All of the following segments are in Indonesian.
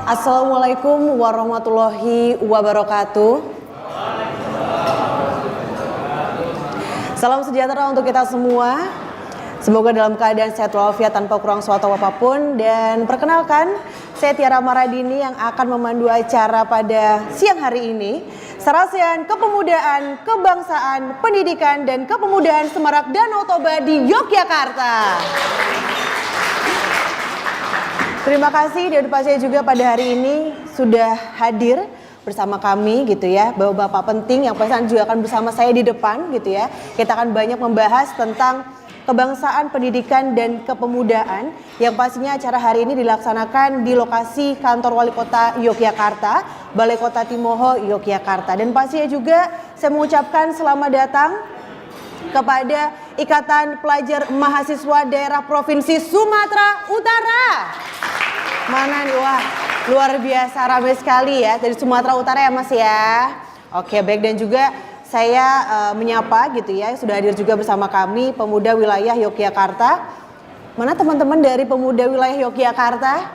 Assalamualaikum warahmatullahi wabarakatuh. Salam sejahtera untuk kita semua. Semoga dalam keadaan sehat walafiat tanpa kurang suatu apapun. Dan perkenalkan, saya Tiara Maradini yang akan memandu acara pada siang hari ini. Serasian Kepemudaan, Kebangsaan, Pendidikan, dan Kepemudaan Semarang Danau Toba di Yogyakarta. Terima kasih Dewan saya juga pada hari ini sudah hadir bersama kami gitu ya. Bapak-bapak penting yang pastinya juga akan bersama saya di depan gitu ya. Kita akan banyak membahas tentang kebangsaan, pendidikan, dan kepemudaan yang pastinya acara hari ini dilaksanakan di lokasi kantor Wali Kota Yogyakarta, Balai Kota Timoho, Yogyakarta. Dan pastinya juga saya mengucapkan selamat datang kepada Ikatan Pelajar Mahasiswa Daerah Provinsi Sumatera Utara. Mana nih, wah luar biasa ramai sekali ya dari Sumatera Utara ya Mas ya. Oke baik, dan juga saya menyapa gitu ya, sudah hadir juga bersama kami pemuda wilayah Yogyakarta. Mana teman-teman dari pemuda wilayah Yogyakarta?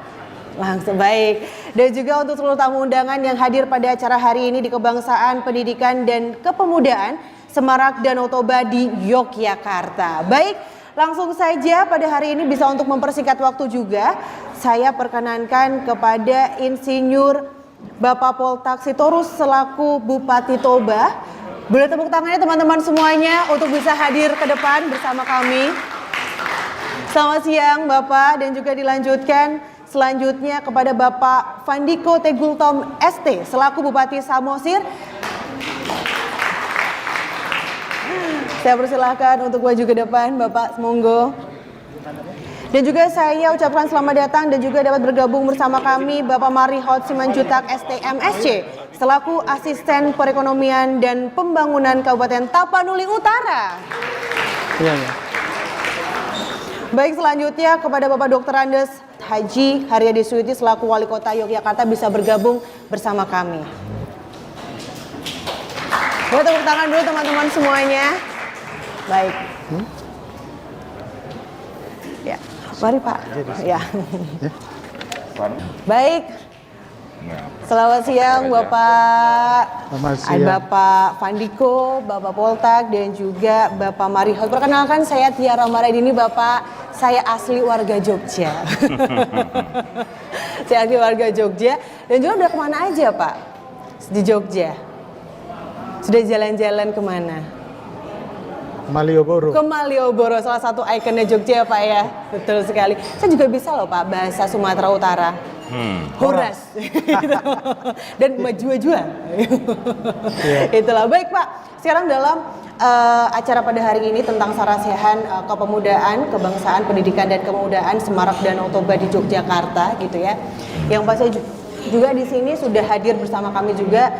Langsung baik. Dan juga untuk seluruh tamu undangan yang hadir pada acara hari ini di Kebangsaan, Pendidikan, dan Kepemudaan Semarang Danau Toba di Yogyakarta. Baik, langsung saja pada hari ini bisa untuk mempersingkat waktu juga, saya perkenankan kepada Insinyur Bapak Poltak Sitorus selaku Bupati Toba. Boleh tepuk tangannya teman-teman semuanya untuk bisa hadir ke depan bersama kami. Selamat siang Bapak, dan juga dilanjutkan selanjutnya kepada Bapak Fandiko Tegultom ST selaku Bupati Samosir. Saya persilahkan untuk maju ke depan, Bapak, monggo. Dan juga saya ucapkan selamat datang dan juga dapat bergabung bersama kami Bapak Marihot Simanjutak STMSC selaku Asisten Perekonomian dan Pembangunan Kabupaten Tapanuli Utara. Iya, ya. Baik, selanjutnya kepada Bapak Dr. Andes Haji Haryadi Suyuti selaku Wali Kota Yogyakarta bisa bergabung bersama kami. Boleh tepuk tangan dulu teman-teman semuanya. Baik. Ya, mari Pak. Ya. Baik. Selamat siang Bapak. Selamat siang. Bapak Fandiko, Bapak Poltak, dan juga Bapak Marihot. Perkenalkan saya Tiara Maradini, Bapak. Saya asli warga Jogja. Saya asli warga Jogja. Dan juga udah kemana aja Pak di Jogja? Sudah jalan-jalan kemana? Malioboro. Ke Malioboro, salah satu ikonnya Jogja ya Pak ya. Betul sekali. Saya juga bisa loh Pak bahasa Sumatera Utara. Horas. Dan maju-maju. Itulah. Baik Pak, sekarang dalam acara pada hari ini tentang sarasihan kepemudaan, kebangsaan, pendidikan, dan kepemudaan Semarang Danau Toba di Yogyakarta gitu ya. Yang pasti juga di sini sudah hadir bersama kami juga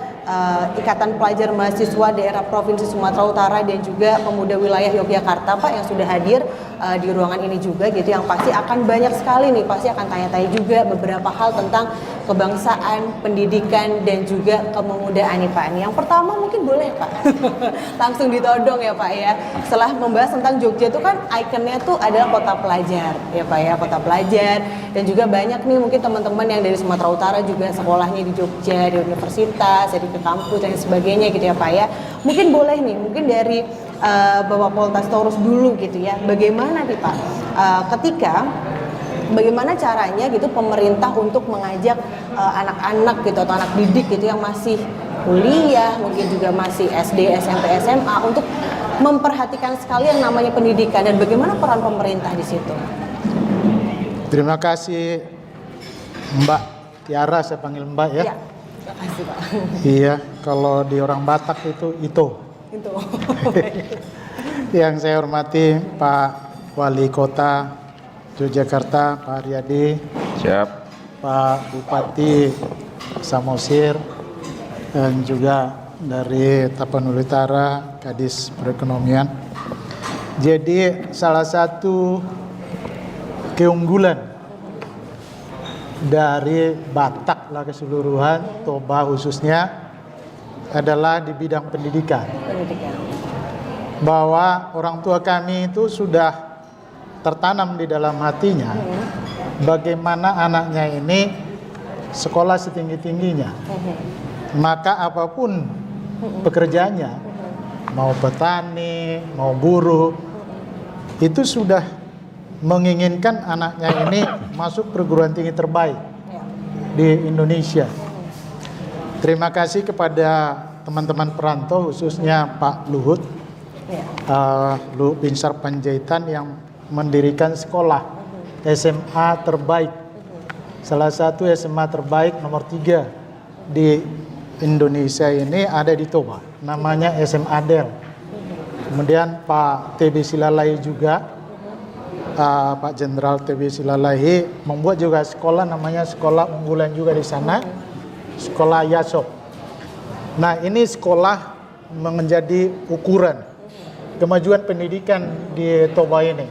Ikatan Pelajar Mahasiswa Daerah Provinsi Sumatera Utara dan juga pemuda wilayah Yogyakarta Pak yang sudah hadir di ruangan ini juga gitu, yang pasti akan banyak sekali nih, pasti akan tanya-tanya juga beberapa hal tentang kebangsaan, pendidikan, dan juga kepemudaan nih Pak. Yang pertama mungkin boleh Pak langsung ditodong ya Pak ya, setelah membahas tentang Jogja itu kan ikonnya tuh adalah kota pelajar ya Pak ya, kota pelajar, dan juga banyak nih mungkin teman-teman yang dari Sumatera Utara juga sekolahnya di Jogja, di universitas, jadi ke kampus dan sebagainya gitu ya Pak ya. Mungkin boleh nih, mungkin dari Bapak Poltak Sitorus dulu gitu ya, bagaimana nih Pak bagaimana caranya gitu pemerintah untuk mengajak anak-anak gitu atau anak didik gitu yang masih kuliah, mungkin juga masih SD, SMP, SMA untuk memperhatikan sekali yang namanya pendidikan, dan bagaimana peran pemerintah di situ? Terima kasih Mbak Tiara, saya panggil Mbak ya. Ya, terima kasih Pak. Iya, kalau di orang Batak itu. Itu. Yang saya hormati Pak Wali Kota Yogyakarta, Pak Haryadi. Siap. Pak Bupati Samosir, dan juga dari Tapanuli Utara, Kadis Perekonomian. Jadi salah satu keunggulan dari Batak lah keseluruhan, Toba khususnya, adalah di bidang pendidikan. Bahwa orang tua kami itu sudah tertanam di dalam hatinya bagaimana anaknya ini sekolah setinggi-tingginya. Maka apapun pekerjaannya, mau petani, mau buruh, itu sudah menginginkan anaknya ini masuk perguruan tinggi terbaik di Indonesia. Terima kasih kepada teman-teman perantau, khususnya Pak Luhut, Luhut Binsar Panjaitan yang mendirikan sekolah SMA terbaik. Salah satu SMA terbaik nomor 3 di Indonesia ini ada di Toba, namanya SMA Del. Kemudian Pak TB Silalahi juga, Pak Jenderal TB Silalahi membuat juga sekolah namanya sekolah unggulan juga di sana, sekolah Yasop. Nah, ini sekolah menjadi ukuran kemajuan pendidikan di Toba ini.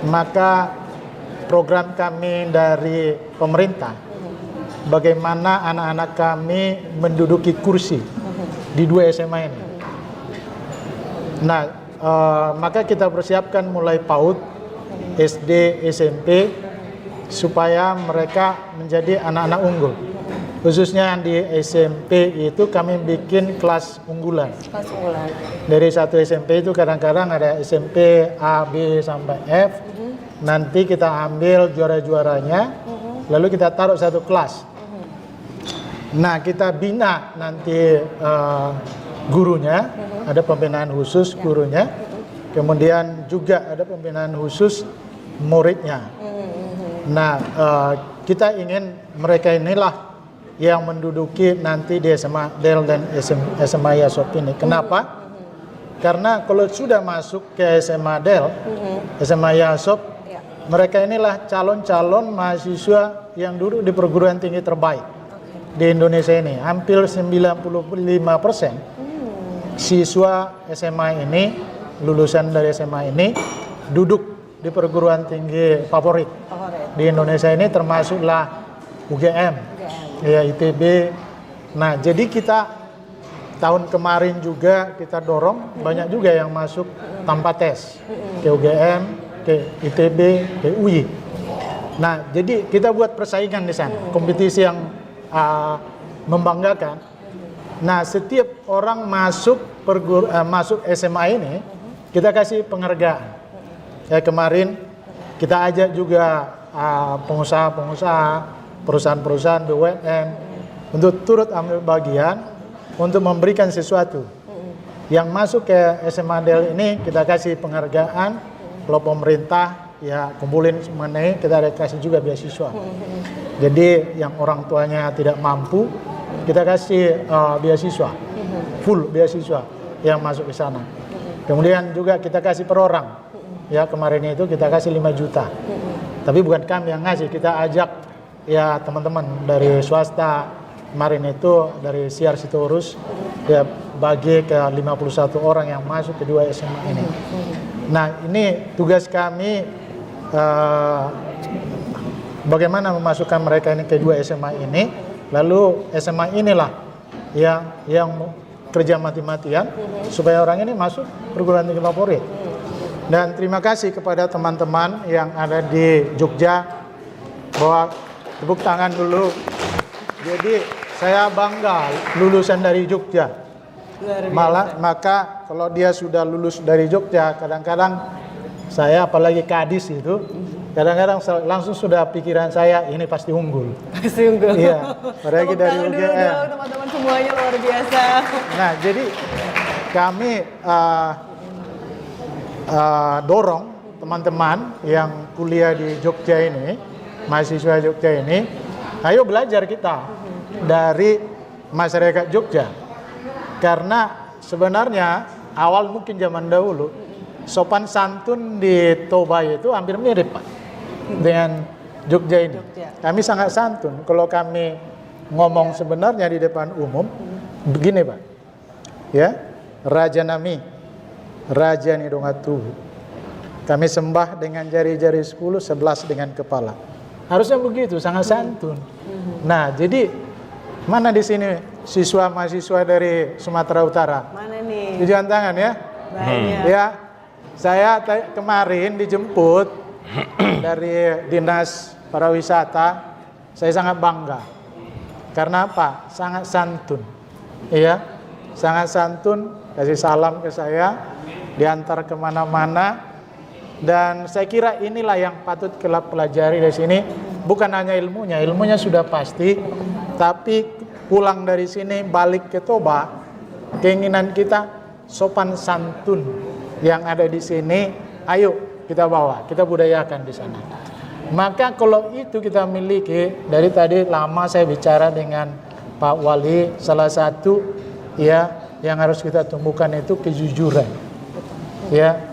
Maka program kami dari pemerintah, bagaimana anak-anak kami menduduki kursi di 2 SMA ini. Nah, maka kita persiapkan mulai PAUD, SD, SMP, supaya mereka menjadi anak-anak unggul. Khususnya di SMP itu kami bikin kelas unggulan. Kelas unggulan. Dari satu SMP itu kadang-kadang ada SMP A, B, sampai F. Nanti kita ambil juara-juaranya, lalu kita taruh satu kelas. Nah, kita bina nanti gurunya, ada pembinaan khusus gurunya. Kemudian juga ada pembinaan khusus muridnya. Nah, kita ingin mereka inilah yang menduduki nanti di SMA Del dan SMA Yasop ini. Kenapa? Karena kalau sudah masuk ke SMA Del, SMA Yasop, mereka inilah calon-calon mahasiswa yang duduk di perguruan tinggi terbaik di Indonesia ini. Hampir 95% siswa SMA ini, lulusan dari SMA ini, duduk di perguruan tinggi favorit di Indonesia ini, termasuklah UGM. Ya, ITB. Nah, jadi kita tahun kemarin juga kita dorong banyak juga yang masuk tanpa tes ke UGM, ke ITB, ke UI. Nah, jadi kita buat persaingan di sana, kompetisi yang membanggakan. Nah, setiap orang masuk SMA ini, kita kasih penghargaan. Ya, kemarin kita ajak juga pengusaha-pengusaha, perusahaan-perusahaan BUMN untuk turut ambil bagian untuk memberikan sesuatu. Yang masuk ke SMA Del ini kita kasih penghargaan. Kalau pemerintah ya kumpulin semuanya, kita ada kasih juga beasiswa. Jadi yang orang tuanya tidak mampu, kita kasih beasiswa, full beasiswa yang masuk ke sana. Kemudian juga kita kasih per orang. Ya, kemarin itu kita kasih 5 juta. Tapi bukan kami yang ngasih, kita ajak ya teman-teman dari swasta. Kemarin itu dari Siar Sitorus, dia bagi ke 51 orang yang masuk ke 2 SMA ini. Nah, ini tugas kami, bagaimana memasukkan mereka ini ke 2 SMA ini. Lalu SMA inilah yang kerja mati-matian supaya orang ini masuk perguruan tinggi favorit. Dan terima kasih kepada teman-teman yang ada di Jogja, bahwa tepuk tangan dulu. Jadi saya bangga lulusan dari Jogja. Maka kalau dia sudah lulus dari Jogja, kadang-kadang saya apalagi kadis itu, kadang-kadang langsung sudah pikiran saya ini pasti unggul. Pasti unggul. Iya, apalagi dari UGM. Teman-teman semuanya luar biasa. Nah, jadi kami dorong teman-teman yang kuliah di Jogja ini, mahasiswa Jogja ini, ayo belajar kita dari masyarakat Jogja. Karena sebenarnya awal mungkin zaman dahulu sopan santun di Toba itu hampir mirip, Pak, dengan Jogja ini. Kami sangat santun. Kalau kami ngomong sebenarnya di depan umum begini, Pak. Ya, Raja Nami, Raja Nidongatu. Kami sembah dengan jari-jari 10, 11 dengan kepala. Harusnya begitu, sangat santun. Nah, jadi mana di sini siswa mahasiswa dari Sumatera Utara? Mana nih? Tujuan tangan ya? Banyak. Ya, saya kemarin dijemput dari Dinas Pariwisata saya sangat bangga. Karena apa? Sangat santun. Iya, sangat santun, kasih salam ke saya, diantar kemana-mana. Dan saya kira inilah yang patut kita pelajari dari sini. Bukan hanya ilmunya sudah pasti, tapi pulang dari sini balik ke Toba, keinginan kita sopan santun yang ada di sini, ayo kita bawa, kita budayakan di sana. Maka kalau itu kita miliki, dari tadi lama saya bicara dengan Pak Wali, salah satu ya yang harus kita tumbuhkan itu kejujuran. Ya.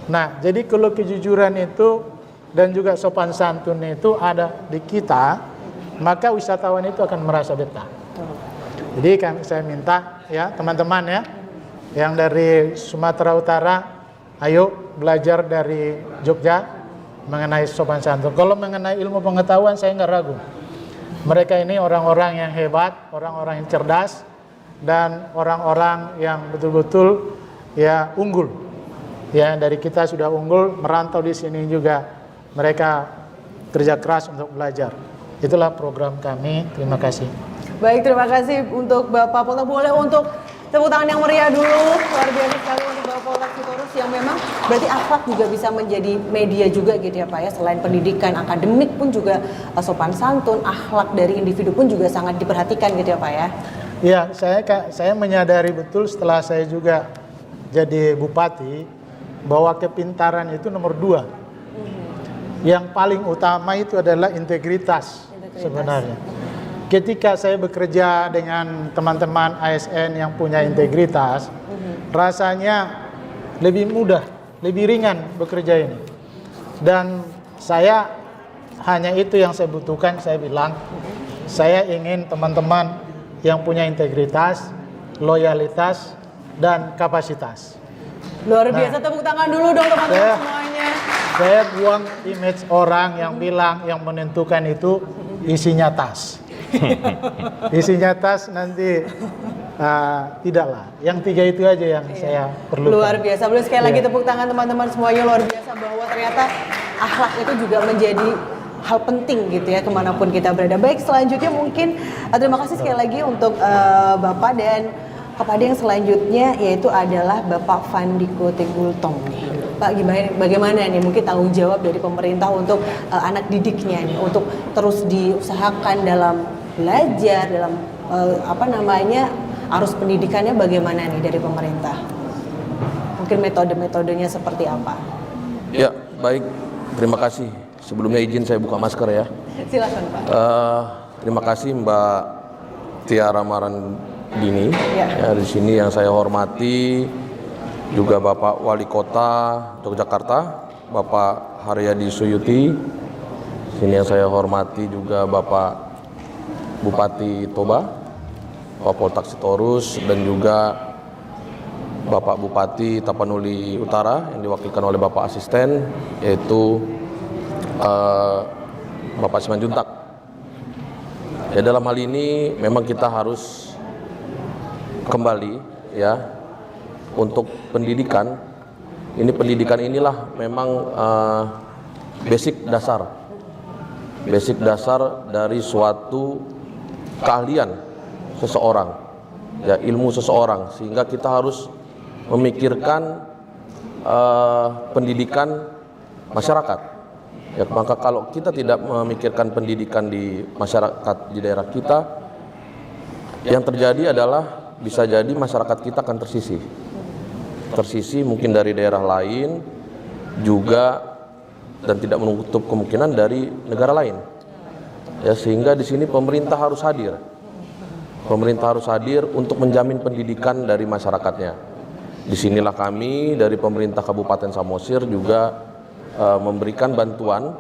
Nah, jadi kalau kejujuran itu dan juga sopan santun itu ada di kita, maka wisatawan itu akan merasa betah. Jadi saya minta ya teman-teman ya, yang dari Sumatera Utara, ayo belajar dari Jogja mengenai sopan santun. Kalau mengenai ilmu pengetahuan saya nggak ragu. Mereka ini orang-orang yang hebat, orang-orang yang cerdas, dan orang-orang yang betul-betul ya unggul. Ya, dari kita sudah unggul, merantau di sini juga mereka kerja keras untuk belajar. Itulah program kami. Terima kasih. Baik, terima kasih untuk Bapak Poltek. Boleh untuk tepuk tangan yang meriah dulu. Luar biasa sekali untuk Bapak Poltek Sitorus yang memang berarti akhlak juga bisa menjadi media juga gitu ya Pak ya. Selain pendidikan akademik pun juga sopan santun, akhlak dari individu pun juga sangat diperhatikan gitu ya Pak ya. Ya, saya menyadari betul setelah saya juga jadi bupati bahwa kepintaran itu nomor 2. Yang paling utama itu adalah integritas. Sebenarnya. Ketika saya bekerja dengan teman-teman ASN yang punya integritas, rasanya lebih mudah, lebih ringan bekerja ini. Dan saya hanya itu yang saya butuhkan, saya bilang, saya ingin teman-teman yang punya integritas, loyalitas, dan kapasitas. Luar biasa, tepuk tangan dulu dong teman-teman semuanya. Saya buang image orang yang bilang yang menentukan itu isinya tas. Isinya tas nanti tidaklah. Yang 3 itu aja yang saya perlukan. Luar biasa. Boleh sekali lagi tepuk tangan teman-teman semuanya, luar biasa bahwa ternyata akhlak itu juga menjadi hal penting gitu ya kemanapun kita berada. Baik, selanjutnya mungkin terima kasih sekali lagi untuk Bapak, dan kepada yang selanjutnya yaitu adalah Bapak Vandiko Tegultong nih. Pak, bagaimana nih mungkin tanggung jawab dari pemerintah untuk anak didiknya nih untuk terus diusahakan dalam belajar, dalam arus pendidikannya bagaimana nih dari pemerintah? Mungkin metode-metodenya seperti apa? Ya, baik. Terima kasih. Sebelumnya izin saya buka masker ya. Silakan Pak. Terima kasih Mbak Tiara Marandini. Ya, di sini yang saya hormati juga Bapak Wali Kota Yogyakarta, Bapak Haryadi Suyuti. Sini yang saya hormati juga Bapak Bupati Toba, Bapak Poltek Sitorus, dan juga Bapak Bupati Tapanuli Utara yang diwakilkan oleh Bapak Asisten, yaitu Bapak Simanjuntak. Ya, dalam hal ini memang kita harus kembali ya untuk pendidikan. Ini pendidikan inilah memang basic dasar dari suatu keahlian seseorang, ya, ilmu seseorang, sehingga kita harus memikirkan pendidikan masyarakat. Ya, maka kalau kita tidak memikirkan pendidikan di masyarakat di daerah kita, yang terjadi adalah bisa jadi masyarakat kita akan tersisih mungkin dari daerah lain juga, dan tidak menutup kemungkinan dari negara lain. Ya, sehingga di sini pemerintah harus hadir. Pemerintah harus hadir untuk menjamin pendidikan dari masyarakatnya. Disinilah kami dari pemerintah Kabupaten Samosir juga memberikan bantuan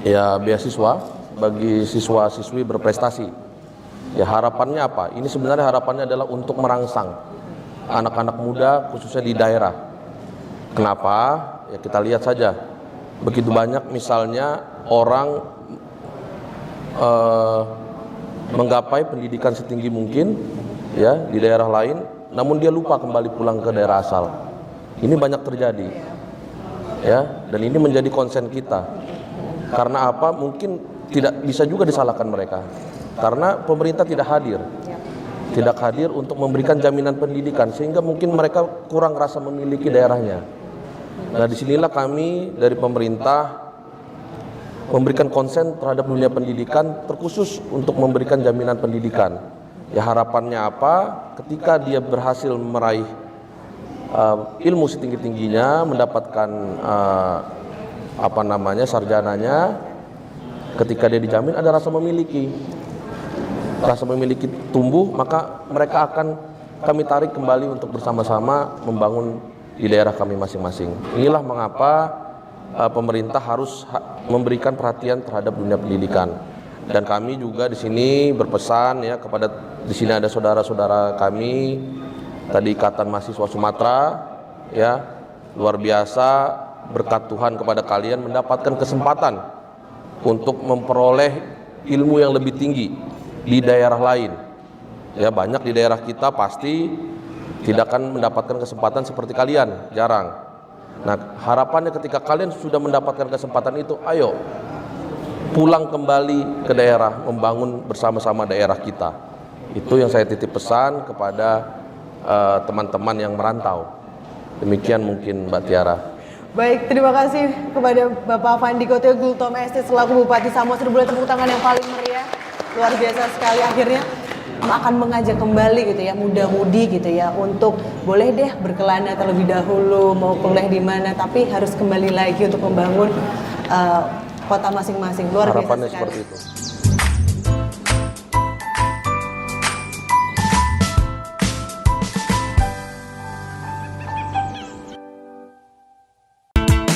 ya beasiswa bagi siswa-siswi berprestasi. Ya, harapannya apa? Ini sebenarnya harapannya adalah untuk merangsang anak-anak muda khususnya di daerah. Kenapa? Ya, kita lihat saja. Begitu banyak misalnya orang menggapai pendidikan setinggi mungkin ya di daerah lain, namun dia lupa kembali pulang ke daerah asal. Ini banyak terjadi. Ya, dan ini menjadi konsen kita. Karena apa? Mungkin tidak bisa juga disalahkan mereka karena pemerintah tidak hadir. Tidak hadir untuk memberikan jaminan pendidikan sehingga mungkin mereka kurang rasa memiliki daerahnya. Nah, disinilah kami dari pemerintah memberikan konsen terhadap dunia pendidikan terkhusus untuk memberikan jaminan pendidikan. Ya harapannya apa? Ketika dia berhasil meraih ilmu setinggi-tingginya, mendapatkan sarjananya, ketika dia dijamin ada rasa memiliki tumbuh, maka mereka akan kami tarik kembali untuk bersama-sama membangun di daerah kami masing-masing. Inilah mengapa pemerintah harus memberikan perhatian terhadap dunia pendidikan. Dan kami juga di sini berpesan ya kepada, di sini ada saudara-saudara kami tadi Ikatan Mahasiswa Sumatera, ya luar biasa, berkat Tuhan kepada kalian mendapatkan kesempatan untuk memperoleh ilmu yang lebih tinggi di daerah lain. Ya banyak di daerah kita pasti tidak akan mendapatkan kesempatan seperti kalian, jarang. Nah harapannya ketika kalian sudah mendapatkan kesempatan itu, ayo pulang kembali ke daerah, membangun bersama-sama daerah kita. Itu yang saya titip pesan kepada teman-teman yang merantau. Demikian mungkin Mbak Tiara. Baik, terima kasih kepada Bapak Fandi Kotio Gultom ST selaku Bupati Samosir. Boleh tepuk tangan yang paling meriah. Luar biasa sekali, akhirnya akan mengajak kembali gitu ya muda-mudi gitu ya untuk boleh deh berkelana terlebih dahulu mau kuliah di mana, tapi harus kembali lagi untuk membangun kota masing-masing. Luar biasa Harapannya sekali. seperti itu.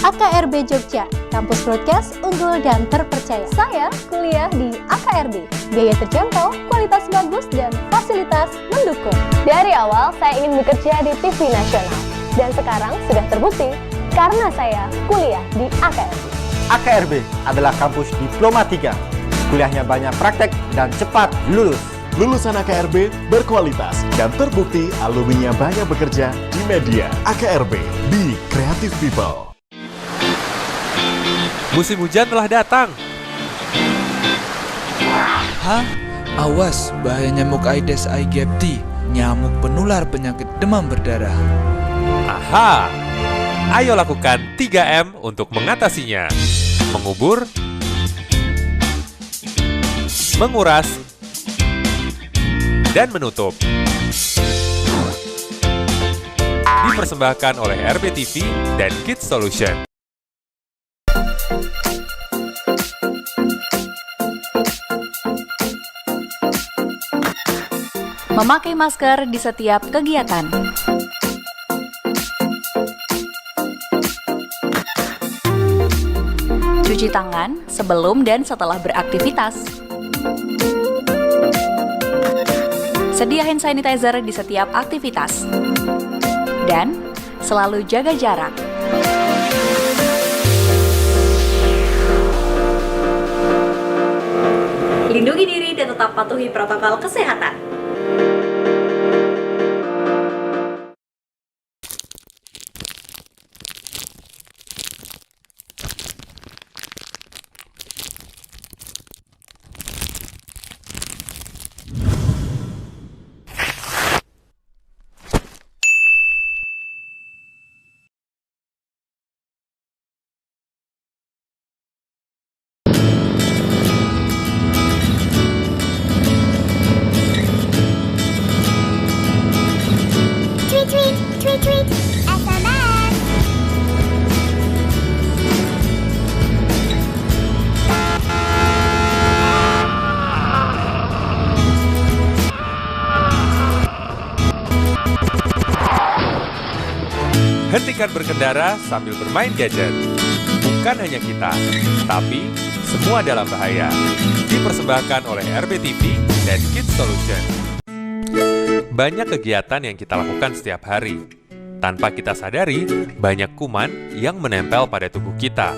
AKRB Jogja, kampus broadcast unggul dan terpercaya. Saya kuliah di AKRB, biaya terjangkau, kualitas bagus, dan fasilitas mendukung. Dari awal saya ingin bekerja di TV nasional, dan sekarang sudah terbukti karena saya kuliah di AKRB. AKRB adalah kampus Diploma 3. Kuliahnya banyak praktek dan cepat lulus. Lulusan AKRB berkualitas dan terbukti alumninya banyak bekerja di media. AKRB, be creative people. Musim hujan telah datang. Hah? Awas, bahaya nyamuk Aedes aegypti, nyamuk penular penyakit demam berdarah. Aha! Ayo lakukan 3M untuk mengatasinya. Mengubur, menguras, dan menutup. Dipersembahkan oleh RBTV dan Kids Solution. Memakai masker di setiap kegiatan. Cuci tangan sebelum dan setelah beraktivitas. Sedia hand sanitizer di setiap aktivitas. Dan selalu jaga jarak. Lindungi diri dan tetap patuhi protokol kesehatan. Hentikan berkendara sambil bermain gadget. Bukan hanya kita, tapi semua dalam bahaya. Dipersembahkan oleh RBTV dan Kids Solution. Banyak kegiatan yang kita lakukan setiap hari. Tanpa kita sadari, banyak kuman yang menempel pada tubuh kita.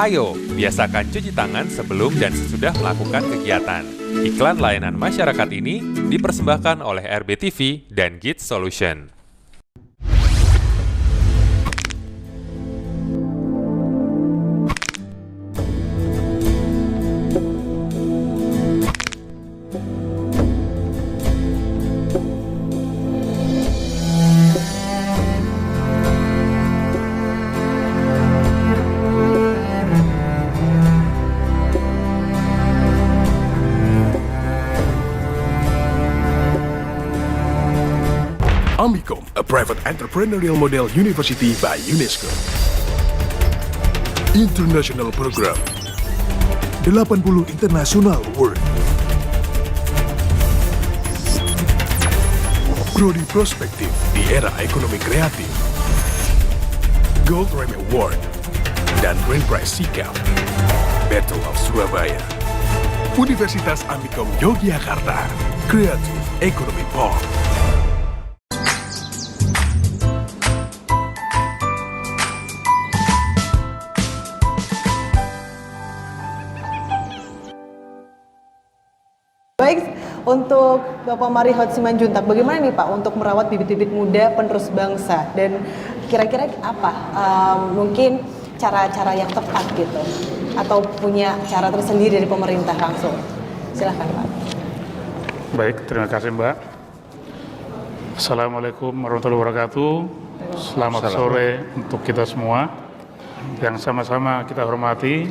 Ayo, biasakan cuci tangan sebelum dan sesudah melakukan kegiatan. Iklan layanan masyarakat ini dipersembahkan oleh RBTV dan Kids Solution. Amicom, a private entrepreneurial model university by UNESCO. International Program 80 International Award. Prodi Prospektif di era ekonomi kreatif. Gold Remy Award dan Grand Prize Sikap. Battle of Surabaya. Universitas Amicom Yogyakarta. Creative Economy Park. Baik, untuk Bapak Marihot Simanjuntak, bagaimana nih Pak untuk merawat bibit-bibit muda penerus bangsa, dan kira-kira apa mungkin cara-cara yang tepat gitu, atau punya cara tersendiri dari pemerintah langsung? Silahkan Pak. Baik, terima kasih Mbak. Assalamualaikum warahmatullahi wabarakatuh. Selamat sore untuk kita semua. Yang sama-sama kita hormati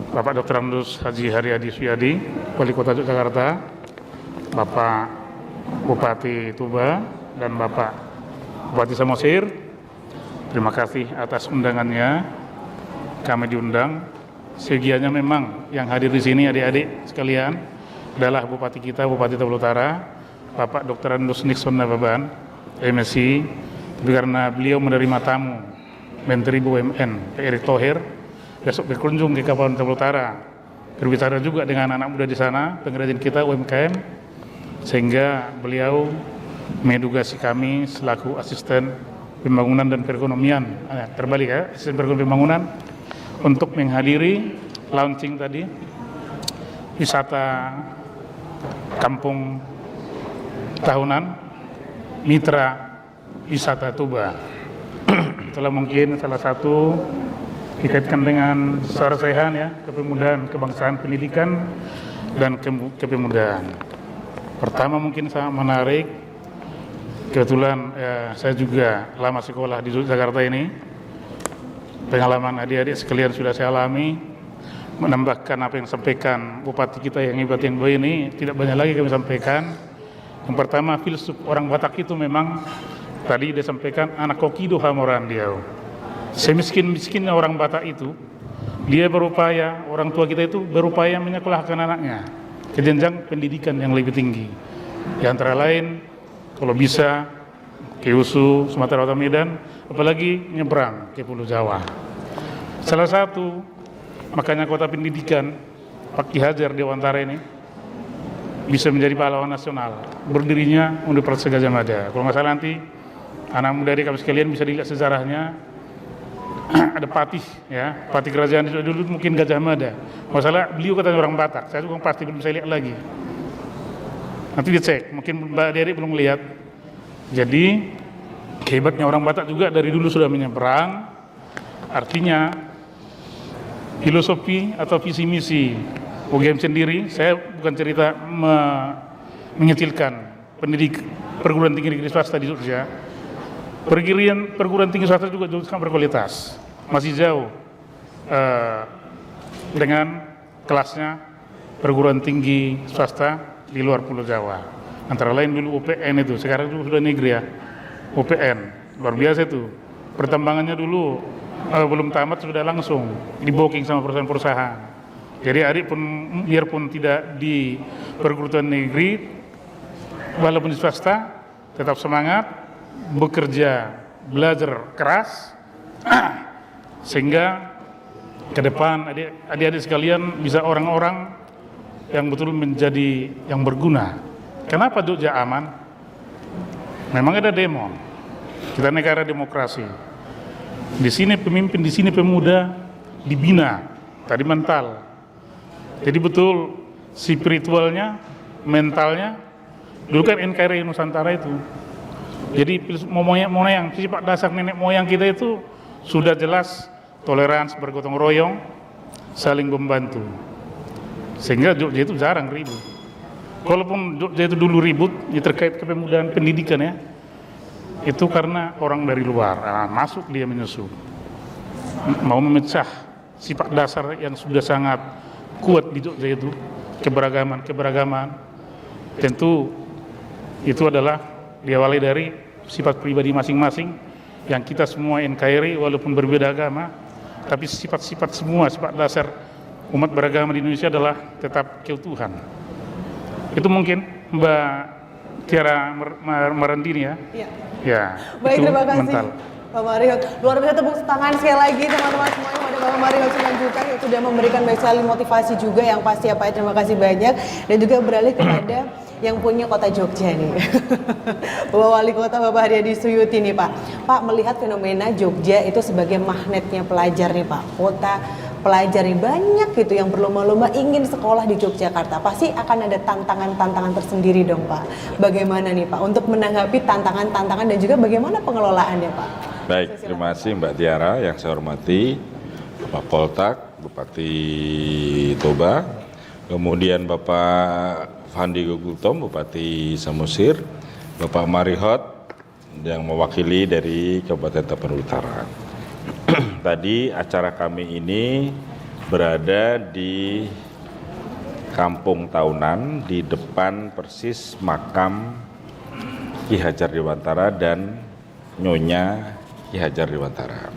Bapak Dr. Andos Haji Haryadi Suyadi, Wali Kota Yogyakarta, Bapak Bupati Tuba, dan Bapak Bupati Samosir. Terima kasih atas undangannya. Kami diundang. Segianya memang yang hadir di sini adik-adik sekalian adalah Bupati kita, Bupati Tabel Utara, Bapak Dr. Andos Nixon Nababan, MSc. Tapi karena beliau menerima tamu Menteri BUMN, Pak Erick Thohir, besok berkunjung ke Kabupaten Tabel Utara, berbicara juga dengan anak muda di sana, pengrajin kita UMKM, sehingga beliau menedugasi kami selaku asisten pembangunan dan perekonomian, terbalik ya, asisten perekonomian pembangunan, untuk menghadiri launching tadi wisata kampung tahunan Mitra Wisata Tuba. Itulah mungkin salah satu dikaitkan dengan Sarasehan ya, kepemudaan, kebangsaan, pendidikan, dan kepemudaan. Pertama mungkin sangat menarik, kebetulan saya juga lama sekolah di Jakarta ini, pengalaman adik-adik sekalian sudah saya alami, menambahkan apa yang disampaikan Bupati kita yang hebat yang baik ini, tidak banyak lagi kami sampaikan. Yang pertama, filsuf orang Batak itu memang, tadi dia sampaikan, anak kokido hamoran dia. Semiskin-miskinnya orang Batak itu, dia berupaya, orang tua kita itu berupaya menyekolahkan anaknya ke jenjang pendidikan yang lebih tinggi. Di antara lain, kalau bisa ke USU, Sumatera Utara, Medan, apalagi nyebrang ke Pulau Jawa. Salah satu, makanya kota pendidikan, Pak Ki Hajar Dewantara ini, bisa menjadi pahlawan nasional, berdirinya Universitas Gadjah Mada. Kalau nggak salah nanti, anak muda kami sekalian bisa dilihat sejarahnya, ada patih ya, patih kerajaan dulu mungkin Gadjah Mada. Masalah beliau katanya orang Batak, saya juga pasti belum saya lihat lagi. Nanti dicek, mungkin Mbak Deri belum lihat. Jadi hebatnya orang Batak juga dari dulu sudah menyeberang. Artinya filosofi atau visi misi UGM sendiri, saya bukan cerita mengecilkan perguruan tinggi negeri swasta di Jogja. Perguruan tinggi swasta juga sangat berkualitas, masih jauh dengan kelasnya perguruan tinggi swasta di luar Pulau Jawa. Antara lain dulu UPN itu, sekarang juga sudah negeri ya, UPN, luar biasa itu. Pertambangannya dulu belum tamat sudah langsung di booking sama perusahaan-perusahaan. Jadi adik pun biarpun tidak di perguruan negeri, walaupun di swasta, tetap semangat, bekerja, belajar keras, sehingga ke depan adik-adik sekalian bisa orang-orang yang betul menjadi yang berguna. Kenapa Jogja aman? Memang ada demo. Kita negara demokrasi. Di sini pemimpin, di sini pemuda, dibina, tadi mental. Jadi betul spiritualnya, mentalnya, dulu kan NKRI Nusantara itu. Jadi moyang, sifat dasar nenek moyang kita itu sudah jelas toleransi, bergotong royong, saling membantu. Sehingga Jogja itu jarang ribut. Kalaupun Jogja itu dulu ribut, ya terkait kepemudaan pendidikan ya, itu karena orang dari luar masuk dia menyusup, mau memecah sifat dasar yang sudah sangat kuat di Jogja itu, keberagaman. Tentu itu adalah diawali dari sifat pribadi masing-masing yang kita semua NKRI walaupun berbeda agama, tapi sifat-sifat semua, sifat dasar umat beragama di Indonesia adalah tetap keutuhan. Itu mungkin Mbak Tiara Marandini ya. Iya. Ya. Baik, itu terima kasih. mental. Pak Mario, luar biasa, tepuk tangan sekali lagi teman-teman semuanya pada Bapak Mario Simanjuntak yang sudah memberikan banyak sekali motivasi juga yang pasti ya Pak, terima kasih banyak. Dan juga beralih kepada yang punya kota Jogja nih. Bapak Wali Kota Bapak Haryadi Suyuti nih Pak. Pak, melihat fenomena Jogja itu sebagai magnetnya pelajar nih Pak. Kota pelajar nih banyak gitu yang berlomba-lomba ingin sekolah di Yogyakarta. Pasti akan ada tantangan-tantangan tersendiri dong Pak. Bagaimana nih Pak untuk menanggapi tantangan-tantangan dan juga bagaimana pengelolaannya Pak? Baik, terima kasih Mbak Tiara yang saya hormati, Bapak Poltak, Bupati Toba, kemudian Bapak Fandi Gugultom, Bupati Samosir, Bapak Marihot yang mewakili dari Kabupaten Tapanuli Utara. Tadi acara kami ini berada di Kampung Tahunan di depan persis makam Ki Hajar Dewantara dan Nyonya Ki Hajar Dewantara.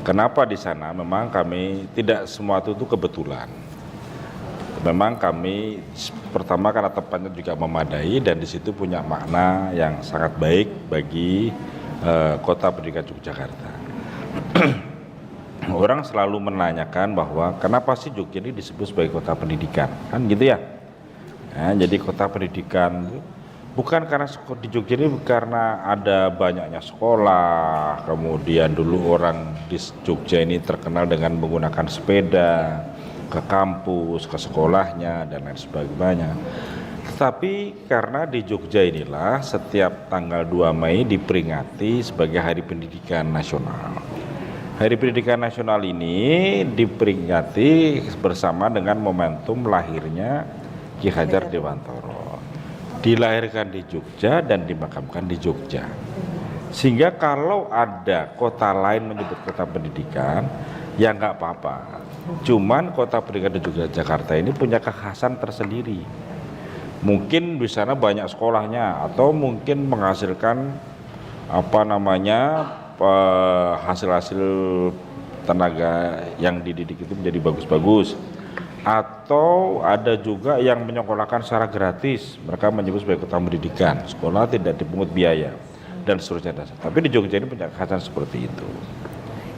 Kenapa di sana? Memang kami tidak semua itu kebetulan. Memang kami pertama karena tempatnya juga memadai dan di situ punya makna yang sangat baik bagi Kota Pendidikan Yogyakarta. Orang selalu menanyakan bahwa kenapa sih Jogja ini disebut sebagai kota pendidikan, kan gitu ya? Nah, jadi kota pendidikan bukan karena di Jogja ini karena ada banyaknya sekolah, kemudian dulu orang di Jogja ini terkenal dengan menggunakan sepeda ke kampus, ke sekolahnya dan lain sebagainya. Tetapi karena di Jogja inilah setiap tanggal 2 Mei diperingati sebagai Hari Pendidikan Nasional. Hari Pendidikan Nasional ini diperingati bersama dengan momentum lahirnya Ki Hajar Dewantara. Dilahirkan di Jogja dan dimakamkan di Jogja. Sehingga kalau ada kota lain menyebut kota pendidikan, ya nggak apa-apa. Cuman kota pendidikan di Yogyakarta ini punya kekhasan tersendiri. Mungkin di sana banyak sekolahnya atau mungkin menghasilkan hasil-hasil tenaga yang dididik itu menjadi bagus-bagus. Atau ada juga yang menyekolahkan secara gratis, mereka menyebut sebagai kota pendidikan, sekolah tidak dipungut biaya dan seterusnya. Tapi di Jogja ini punya kekhasan seperti itu.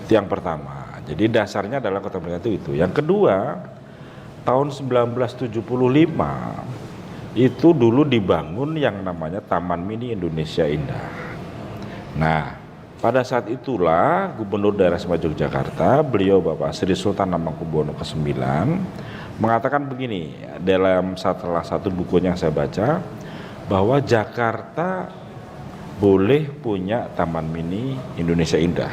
Itu yang pertama. Jadi dasarnya adalah kota pendidikan itu. Yang kedua, tahun 1975 itu dulu dibangun yang namanya Taman Mini Indonesia Indah. Nah, pada saat itulah Gubernur Daerah Istimewa Yogyakarta, beliau Bapak Sri Sultan Hamengkubuwono ke-9 mengatakan begini dalam salah satu bukunya yang saya baca, bahwa Jakarta boleh punya Taman Mini Indonesia Indah,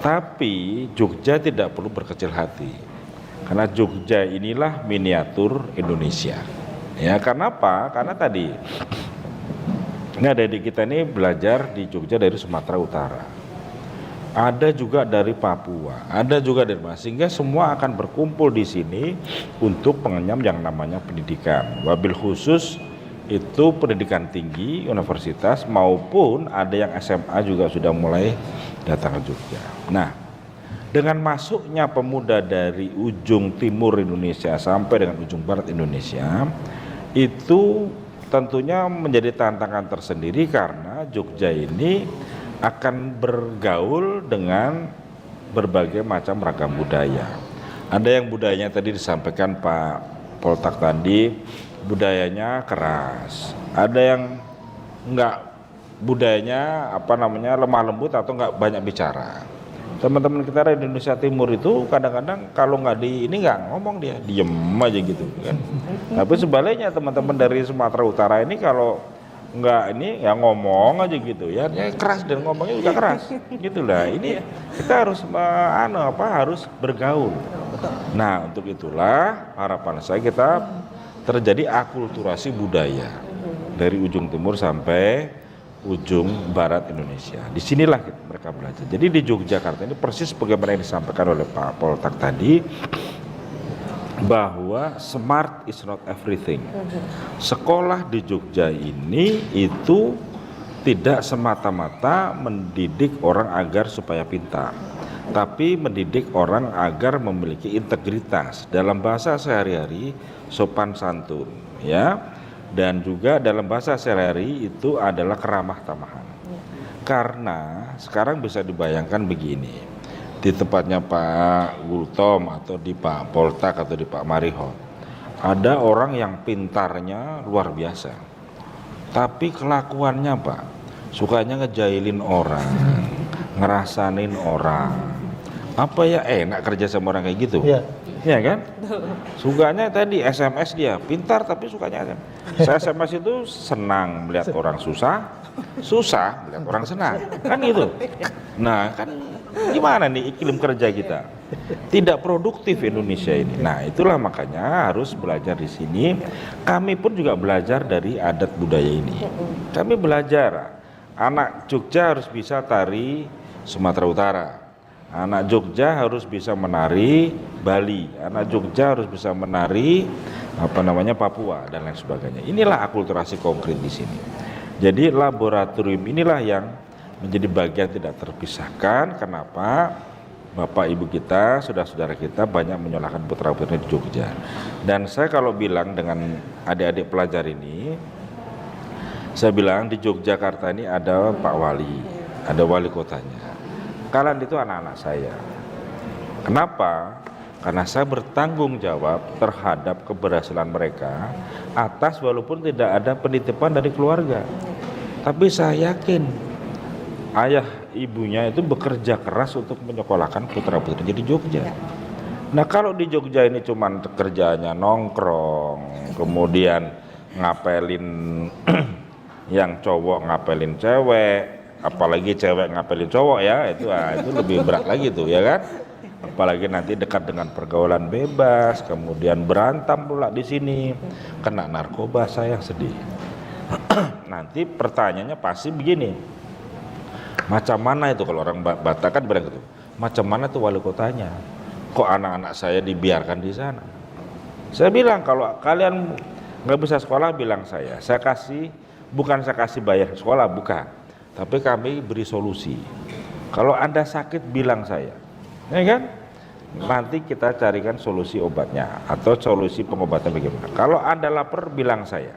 tapi Jogja tidak perlu berkecil hati, karena Jogja inilah miniatur Indonesia. Ya, karena apa? Karena tadi ini adik-adik kita ini belajar di Jogja dari Sumatera Utara, ada juga dari Papua, ada juga dari mana, sehingga semua akan berkumpul di sini untuk mengenyam yang namanya pendidikan. Wabil khusus itu pendidikan tinggi, universitas, maupun ada yang SMA juga sudah mulai datang ke Jogja. Nah, dengan masuknya pemuda dari ujung timur Indonesia sampai dengan ujung barat Indonesia, itu tentunya menjadi tantangan tersendiri karena Jogja ini akan bergaul dengan berbagai macam ragam budaya. Ada yang budayanya tadi disampaikan Pak Poltak tadi, budayanya keras. Ada yang enggak, budayanya lemah lembut atau enggak banyak bicara. Teman-teman kita di Indonesia Timur itu kadang-kadang kalau nggak ini nggak ngomong, dia diem aja gitu kan. Tapi sebaliknya teman-teman dari Sumatera Utara ini kalau nggak ini ya ngomong aja gitu ya, keras dan ngomongnya juga keras gitulah. Ini kita harus harus bergaul. Nah, untuk itulah harapan saya kita terjadi akulturasi budaya dari ujung timur sampai ujung barat Indonesia. Disinilah mereka belajar. Jadi di Yogyakarta ini persis bagaimana yang disampaikan oleh Pak Poltak tadi, bahwa smart is not everything. Sekolah di Jogja ini itu tidak semata-mata mendidik orang agar supaya pintar, tapi mendidik orang agar memiliki integritas dalam bahasa sehari-hari, sopan santun, ya. Dan juga dalam bahasa sehari-hari itu adalah keramah tamahan. Karena sekarang bisa dibayangkan begini, di tempatnya Pak Gultom atau di Pak Poltak atau di Pak Marihon, ada orang yang pintarnya luar biasa, tapi kelakuannya Pak, sukanya ngejailin orang, ngerasanin orang. Apa ya enak kerja sama orang kayak gitu? Iya kan? Sukanya tadi SMS, dia pintar tapi sukanya SMS. Saya SMS itu senang melihat orang susah, susah melihat orang senang, kan gitu. Nah, kan gimana nih iklim kerja kita? Tidak produktif Indonesia ini. Nah, itulah makanya harus belajar di sini. Kami pun juga belajar dari adat budaya ini. Kami belajar, anak Jogja harus bisa tari Sumatera Utara. Anak Jogja harus bisa menari Bali, anak Jogja harus bisa menari Papua dan lain sebagainya. Inilah akulturasi konkret di sini. Jadi laboratorium inilah yang menjadi bagian tidak terpisahkan. Kenapa Bapak Ibu kita, saudara-saudara kita banyak menyalahkan putra-putrinya di Jogja. Dan saya kalau bilang dengan adik-adik pelajar ini, saya bilang di Yogyakarta ini ada Pak Wali, ada wali kotanya. Kalian itu anak-anak saya. Kenapa? Karena saya bertanggung jawab terhadap keberhasilan mereka atas walaupun tidak ada penitipan dari keluarga. Tapi saya yakin ayah ibunya itu bekerja keras untuk menyekolahkan putra-putrinya di Jogja. Nah, kalau di Jogja ini cuman kerjanya nongkrong, kemudian ngapelin yang cowok ngapelin cewek, apalagi cewek ngapelin cowok ya, itu lebih berat lagi tuh ya kan. Apalagi nanti dekat dengan pergaulan bebas, kemudian berantem pula di sini, kena narkoba, saya sedih. Nanti pertanyaannya pasti begini, macam mana itu kalau orang Batak kan bilang gitu, macam mana tuh wali kotanya? Kok anak-anak saya dibiarkan di sana? Saya bilang kalau kalian nggak bisa sekolah bilang saya kasih, bukan saya kasih bayar sekolah, bukan. Tapi kami beri solusi. Kalau Anda sakit bilang saya, ya kan? Nanti kita carikan solusi obatnya atau solusi pengobatan bagaimana. Kalau Anda lapar bilang saya,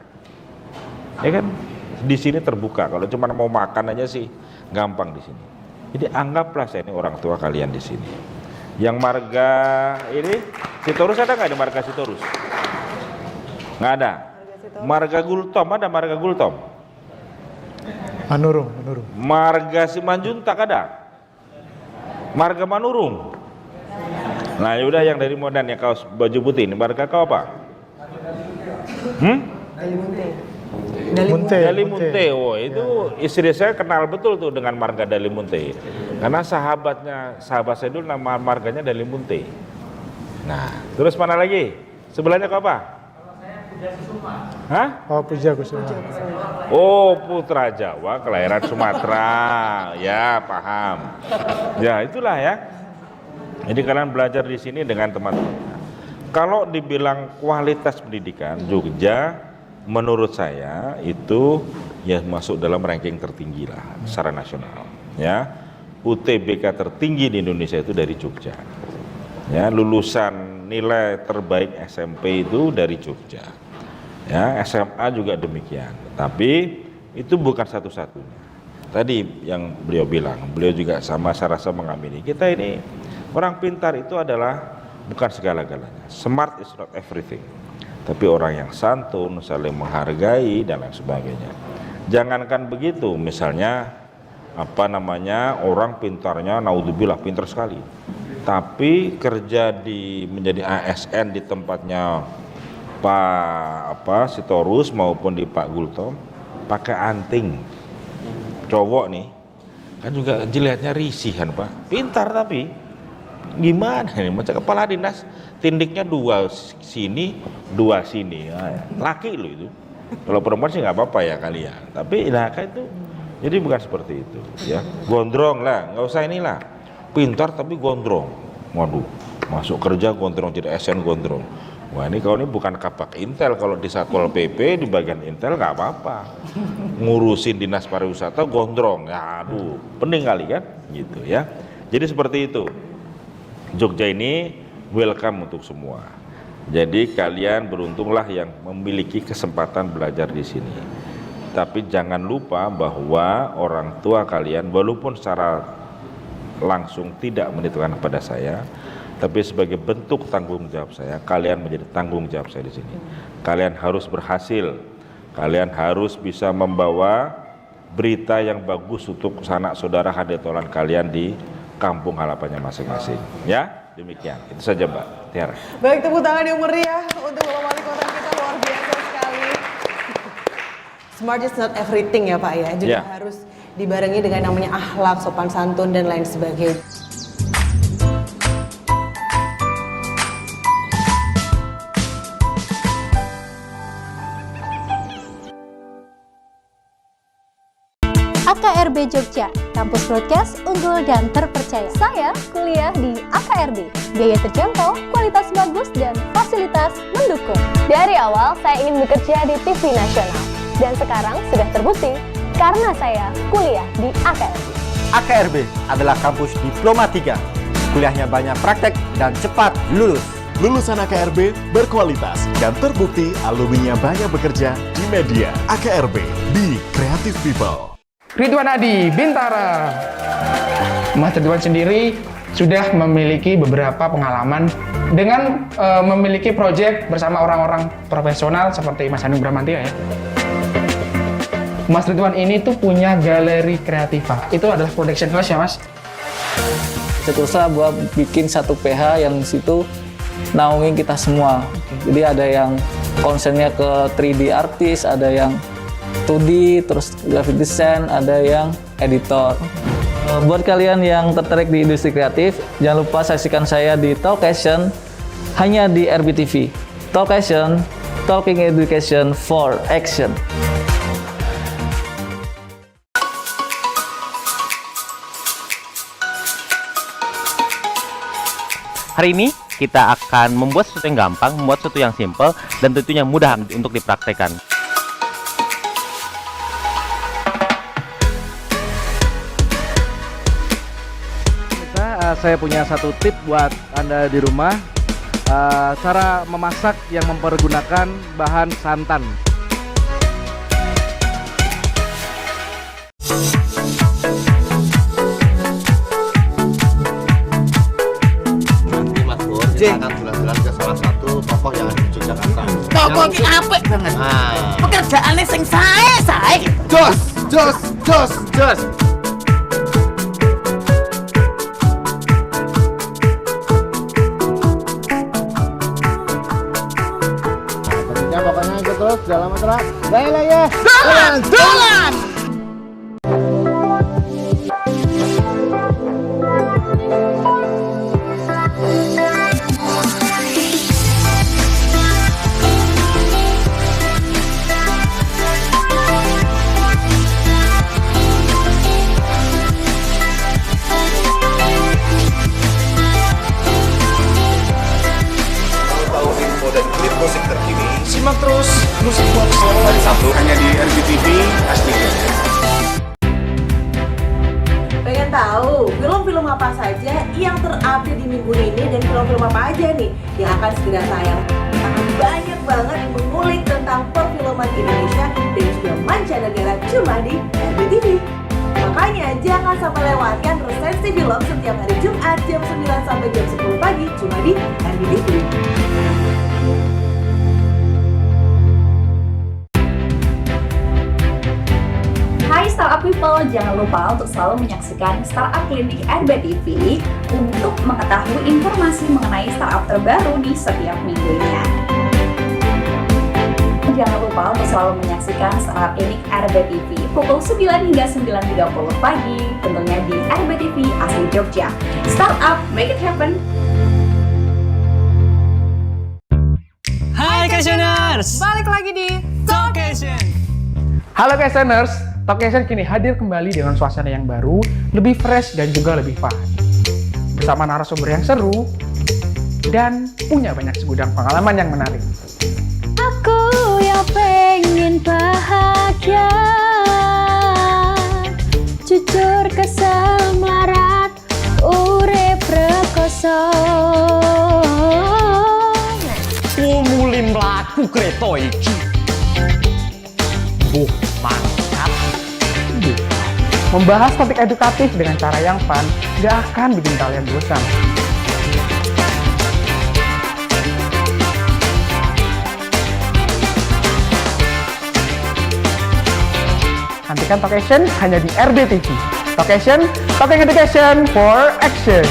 ya kan? Di sini terbuka. Kalau cuma mau makan aja sih gampang di sini. Jadi anggaplah saya ini orang tua kalian di sini. Yang marga ini Sitorus ada nggak? Ada marga Sitorus? Nggak ada. Marga Gultom ada, marga Gultom. Manurung. Marga Simanjuntak ada. Marga Manurung. Nah, yaudah yang dari Modan yang kaos baju putih ini marga kau apa? Dalimunte. Oh, itu istri saya kenal betul tuh dengan marga Dalimunte. Karena sahabat saya dulu nama marganya Dalimunte. Nah, terus mana lagi? Sebelahnya kau apa? Hah? Oh, Puja Kusuma. Oh, putra Jawa, kelahiran Sumatera. Ya, paham. Ya, itulah ya. Jadi kalian belajar di sini dengan teman-teman. Kalau dibilang kualitas pendidikan, Jogja menurut saya itu ya masuk dalam ranking tertinggi lah secara nasional. Ya, UTBK tertinggi di Indonesia itu dari Jogja. Ya, lulusan nilai terbaik SMP itu dari Jogja. Ya, SMA juga demikian. Tapi itu bukan satu-satunya. Tadi yang beliau bilang, beliau juga sama saya rasa mengamini. Kita ini orang pintar itu adalah bukan segala-galanya. Smart is not everything. Tapi orang yang santun, saling menghargai dan lain sebagainya. Jangankan begitu, misalnya orang pintarnya, naudzubillah pintar sekali, tapi kerja menjadi ASN di tempatnya Pak Sitorus maupun di Pak Gultom pakai anting, cowok nih kan juga dilihatnya risihan Pak, pintar tapi gimana nih, macam kepala dinas tindiknya 2 sini 2 sini, laki lo itu. Kalau perempuan sih nggak apa-apa ya kalian, tapi kayak itu. Jadi bukan seperti itu, ya. Gondrong lah, nggak usah inilah. Pintar tapi gondrong. Waduh, masuk kerja gondrong, jadi ASN gondrong. Wah ini kalau ini bukan kapak Intel, kalau di Satpol PP di bagian Intel nggak apa-apa. Ngurusin dinas pariwisata gondrong, ya aduh, pening kali kan, gitu ya. Jadi seperti itu. Jogja ini welcome untuk semua. Jadi kalian beruntunglah yang memiliki kesempatan belajar di sini. Tapi jangan lupa bahwa orang tua kalian walaupun secara langsung tidak menitipkan kepada saya, tapi sebagai bentuk tanggung jawab saya, kalian menjadi tanggung jawab saya di sini. Kalian harus berhasil. Kalian harus bisa membawa berita yang bagus untuk sanak saudara hadetolan kalian di kampung halamannya masing-masing. Ya, demikian. Itu saja Mbak Tiara. Baik, tepuk tangan yang meriah untuk Bapak Wali Kota kita, luar biasa sekali. Smart is not everything ya Pak ya, juga harus dibarengi dengan namanya akhlak, sopan santun dan lain sebagainya. AKRB Jogja, kampus broadcast unggul dan terpercaya. Saya kuliah di AKRB, biaya terjangkau, kualitas bagus, dan fasilitas mendukung. Dari awal saya ingin bekerja di TV nasional, dan sekarang sudah terbukti karena saya kuliah di AKRB. AKRB adalah kampus Diploma 3. Kuliahnya banyak praktek dan cepat lulus. Lulusan AKRB berkualitas dan terbukti alumninya banyak bekerja di media. AKRB, be creative people. Ridwan Adi, Bintara. Mas Ridwan sendiri sudah memiliki beberapa pengalaman dengan memiliki proyek bersama orang-orang profesional seperti Mas Hanung Bramantio ya. Mas Ridwan ini tuh punya galeri kreativa. Itu adalah production house ya Mas? Seterusnya buat bikin satu PH yang situ naungin kita semua. Jadi ada yang konsennya ke 3D artis, ada yang 2D, terus graphic design, ada yang editor. Buat kalian yang tertarik di industri kreatif, jangan lupa saksikan saya di Talkation hanya di RBTV. Talkation, Talking Education for Action. Hari ini kita akan membuat sesuatu yang gampang, membuat sesuatu yang simple, dan tentunya mudah untuk dipraktekkan. Saya punya satu tip buat Anda di rumah, cara memasak yang mempergunakan bahan santan. Nanti Mas Bur, kita akan jalan-jalan ke salah satu tokoh yang ada di Yogyakarta. Tokoh ki apik banget. Pekerjaannya sing sae. Jos. Pokoknya ikut terus dalam acara ya. Dolan. Tahu info dan klip musik terkini, Simak terus Musik Box hari Sabtu hanya di RBTV asli. Pengen tahu film-film apa saja yang terupdate di minggu ini dan film-film apa aja nih yang akan segera tayang? Akan banyak banget mengulik tentang perfilman Indonesia dan juga mancanegara cuma di RBTV. Makanya jangan sampai lewatkan resensi film setiap hari Jumat jam 9 sampai jam 10 pagi cuma di RBTV. Hai Startup People, jangan lupa untuk selalu menyaksikan Startup Clinic RBTV untuk mengetahui informasi mengenai startup terbaru di setiap minggunya. Jangan lupa untuk selalu menyaksikan Startup Clinic RBTV pukul 9 hingga 9.30 pagi, tentunya di RBTV asli Jogja. Startup, make it happen! Hai Questioners! Balik lagi di Talkation. Halo Questioners, Talkation kini hadir kembali dengan suasana yang baru, lebih fresh dan juga lebih fun. Bersama narasumber yang seru dan punya banyak segudang pengalaman yang menarik. Aku yang pengen bahagia, jujur kesemarat, urip rekoso. Mulin mlaku kereta iki. Mantap. Membahas topik edukatif dengan cara yang fun gak akan bikin kalian bosan. Nantikan Talkation hanya di RBTV. Talkation, Talking Education for Action.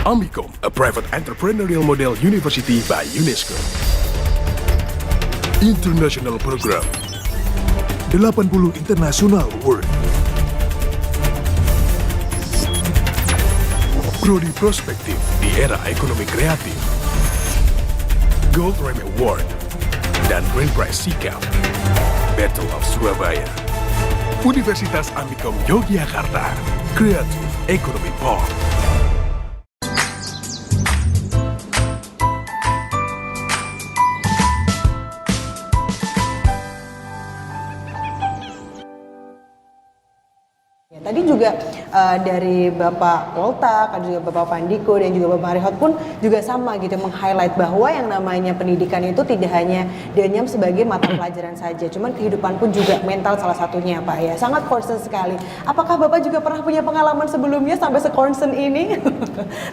Amicom, a private entrepreneurial model university by UNESCO. International Program 80 International Award. Prodi Prospektif di era ekonomi kreatif. Gold Rem Award dan Grand Prize Sikap. Battle of Surabaya. Universitas Amicom Yogyakarta. Creative Economy Park. Tadi juga dari Bapak Poltak, ada juga Bapak Pandiko dan juga Bapak Marihot pun juga sama gitu meng-highlight bahwa yang namanya pendidikan itu tidak hanya dianyam sebagai mata pelajaran saja, cuman kehidupan pun juga mental salah satunya Pak ya. Sangat concern sekali. Apakah Bapak juga pernah punya pengalaman sebelumnya sampai se-concern ini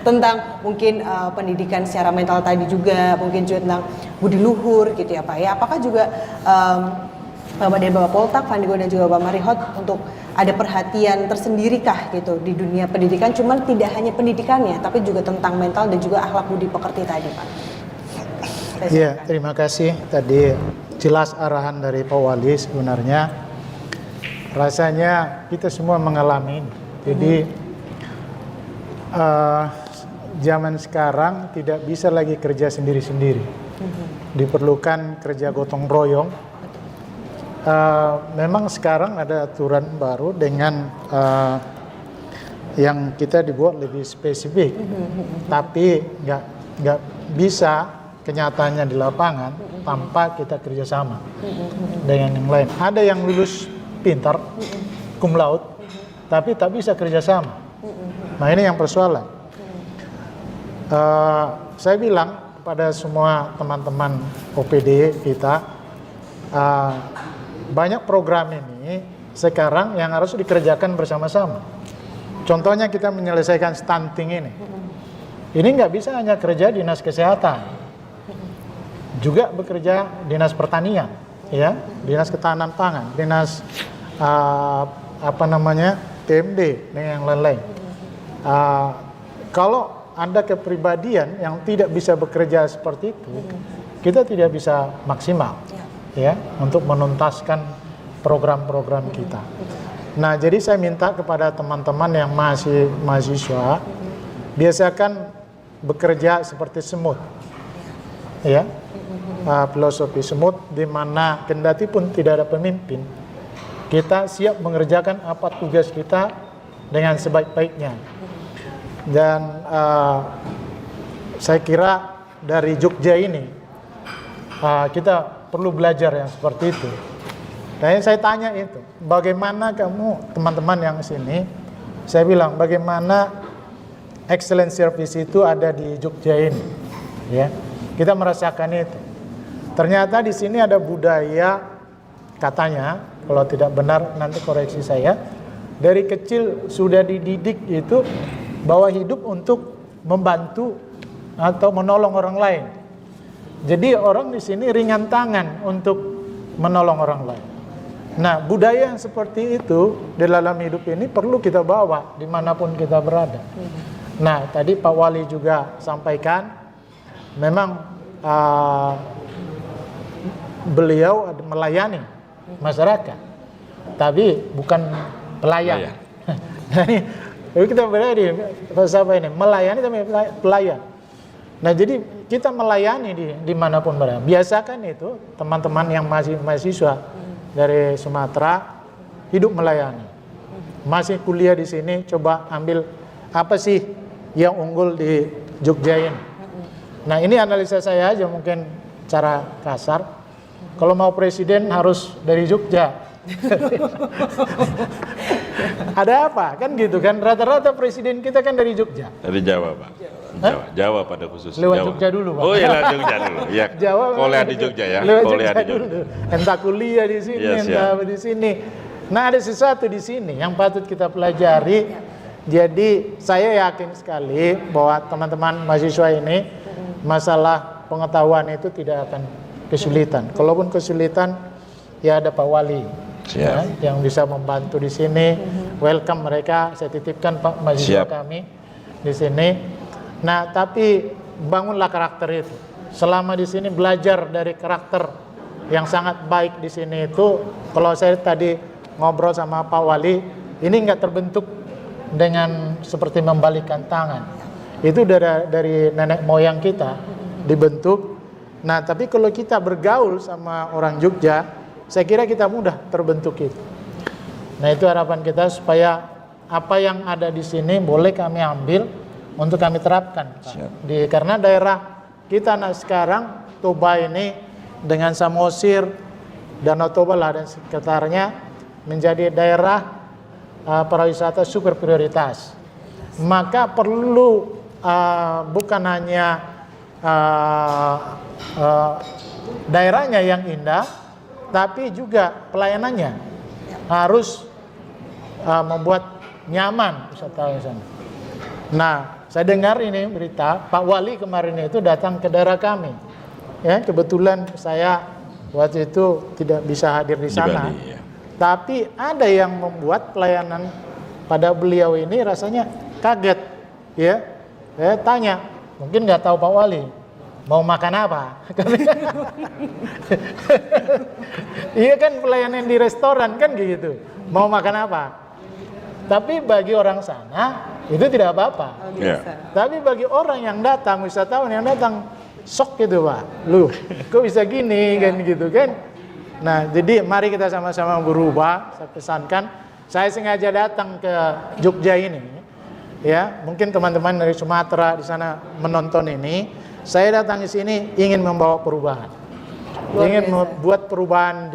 tentang mungkin pendidikan secara mental tadi juga, mungkin juga tentang budi luhur gitu ya Pak ya. Apakah juga Bapak dari Bapak Poltak, Pandiko dan juga Bapak Marihot untuk ada perhatian tersendiri kah gitu di dunia pendidikan, cuman tidak hanya pendidikannya tapi juga tentang mental dan juga akhlak budi pekerti tadi Pak? Iya, terima kasih. Tadi jelas arahan dari Pak Wali sebenarnya. Rasanya kita semua mengalami. Jadi zaman sekarang tidak bisa lagi kerja sendiri-sendiri. Diperlukan kerja gotong royong. Memang sekarang ada aturan baru dengan yang kita dibuat lebih spesifik, tapi nggak bisa kenyataannya di lapangan tanpa kita kerjasama dengan yang lain. Ada yang lulus pintar, cum laude, tapi tak bisa kerjasama. Nah ini yang persoalan. Saya bilang kepada semua teman-teman OPD kita, banyak program ini sekarang yang harus dikerjakan bersama-sama. Contohnya kita menyelesaikan stunting ini. Ini nggak bisa hanya kerja dinas kesehatan, juga bekerja dinas pertanian, ya, dinas ketahanan pangan, dinas PMD dan yang lain-lain. Kalau ada kepribadian yang tidak bisa bekerja seperti itu, kita tidak bisa maksimal. Ya, untuk menuntaskan program-program kita. Nah, jadi saya minta kepada teman-teman yang masih mahasiswa, biasakan bekerja seperti semut, ya, filosofi semut, di mana kendati pun tidak ada pemimpin, kita siap mengerjakan apa tugas kita dengan sebaik-baiknya. Dan saya kira dari Jogja ini kita perlu belajar yang seperti itu. Dan saya tanya itu, bagaimana kamu teman-teman yang sini, saya bilang bagaimana excellent service itu ada di Jogja ini, ya. Kita merasakan itu. Ternyata di sini ada budaya, katanya, kalau tidak benar nanti koreksi saya, dari kecil sudah dididik itu bahwa hidup untuk membantu atau menolong orang lain. Jadi orang di sini ringan tangan untuk menolong orang lain. Nah, budaya yang seperti itu di dalam hidup ini perlu kita bawa dimanapun kita berada. Nah, tadi Pak Wali juga sampaikan, memang beliau melayani masyarakat, tapi bukan pelayan. Jadi kita berada di apa ini, melayani tapi pelayan. Nah, jadi kita melayani dimanapun berada. Biasakan itu teman-teman yang masih mahasiswa dari Sumatera hidup melayani. Masih kuliah di sini, coba ambil apa sih yang unggul di Jogja ini. Nah, ini analisa saya aja, mungkin cara kasar. Kalau mau presiden harus dari Jogja. Ada apa? Kan gitu kan, rata-rata presiden kita kan dari Jogja. Dari Jawa, Pak. Jawa pada khusus. Lewat Jawa. Jogja dulu, Pak. Oh iya, lewat Jogja dulu. Ya. Jawa kuliah di Jogja ya. Lewat Kuliah Jogja di Jogja. dulu. Entah kuliah di sini, entah di sini. Nah, ada sesuatu di sini yang patut kita pelajari. Jadi saya yakin sekali bahwa teman-teman mahasiswa ini masalah pengetahuan itu tidak akan kesulitan. Kalaupun kesulitan, ya ada Pak Wali ya, yang bisa membantu di sini. Welcome mereka, saya titipkan Pak mahasiswa kami di sini. Nah, tapi bangunlah karakter itu. Selama di sini belajar dari karakter yang sangat baik di sini itu. Kalau saya tadi ngobrol sama Pak Wali, ini nggak terbentuk dengan seperti membalikkan tangan. Itu dari nenek moyang kita dibentuk. Nah, tapi kalau kita bergaul sama orang Jogja, saya kira kita mudah terbentuk itu. Nah, itu harapan kita supaya apa yang ada di sini boleh kami ambil untuk kami terapkan, Pak. Karena daerah kita sekarang Toba ini dengan Samosir, Danau Toba lah dan sekitarnya menjadi daerah pariwisata super prioritas. Maka perlu bukan hanya daerahnya yang indah, tapi juga pelayanannya harus membuat nyaman wisatawan sana. Nah, saya dengar ini berita Pak Wali kemarin itu datang ke daerah kami. Ya, kebetulan saya waktu itu tidak bisa hadir di sana. Bali, ya. Tapi ada yang membuat pelayanan pada beliau ini rasanya kaget. Ya, saya tanya, mungkin nggak tahu Pak Wali mau makan apa. Iya kan, pelayanan di restoran kan gitu. Mau makan apa? Tapi bagi orang sana itu tidak apa-apa. Tapi bagi orang yang datang, wisatawan yang datang, sok gitu, Pak. Lu, kok bisa gini kan gitu kan? Nah, jadi mari kita sama-sama berubah. Saya pesankan, saya sengaja datang ke Jogja ini. Ya, mungkin teman-teman dari Sumatera di sana menonton ini. Saya datang di sini ingin membawa perubahan. Ingin membuat perubahan